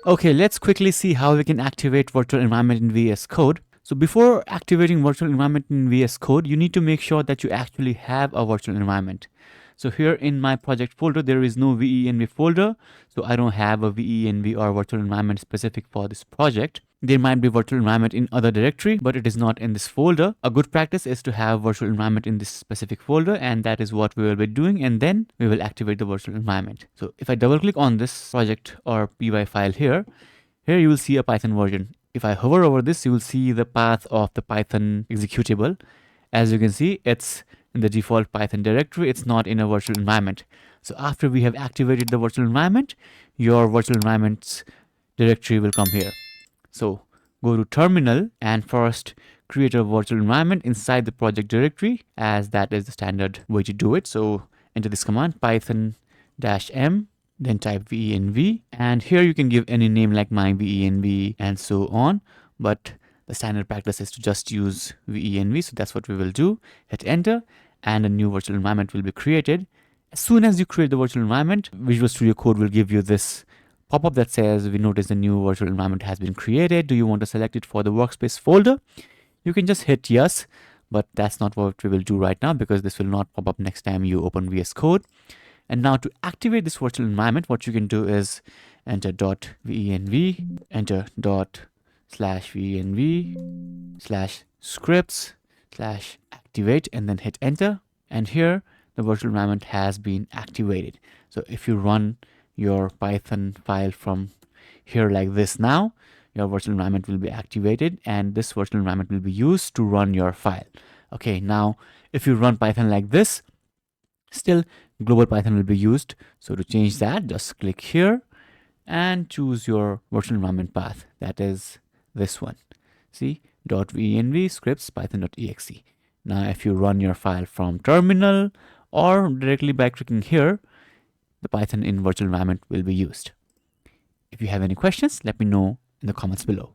Okay, let's quickly see how we can activate virtual environment in VS Code. So before activating virtual environment in VS Code, you need to make sure that you actually have a virtual environment. So here in my project folder, there is no VENV folder. So I don't have a VENV or virtual environment specific for this project. There might be virtual environment in other directory, but it is not in this folder. A good practice is to have virtual environment in this specific folder, and that is what we will be doing, and then we will activate the virtual environment. So if I double click on this project or py file here you will see a Python version. If I hover over this, you will see the path of the Python executable. As you can see, it's in the default Python directory. It's not in a virtual environment. So after we have activated the virtual environment, your virtual environment's directory will come here. So go to terminal and first create a virtual environment inside the project directory, as that is the standard way to do it. So enter this command python-m, then type venv, and here you can give any name like my venv and so on, but the standard practice is to just use venv, so that's what we will do. Hit enter and a new virtual environment will be created. As soon as you create the virtual environment, Visual Studio Code will give you this pop-up that says, we notice the new virtual environment has been created. Do you want to select it for the workspace folder? You can just hit yes, but that's not what we will do right now because this will not pop up next time you open VS Code. And now to activate this virtual environment, what you can do is enter .venv, enter ./venv/scripts/activate, and then hit enter. And here the virtual environment has been activated. So if you run your Python file from here like this now, your virtual environment will be activated and this virtual environment will be used to run your file. Okay, now if you run Python like this, still global Python will be used. So to change that, just click here and choose your virtual environment path. That is this one. See, .venv scripts python.exe. Now if you run your file from terminal or directly by clicking here, the Python in virtual environment will be used. If you have any questions, let me know in the comments below.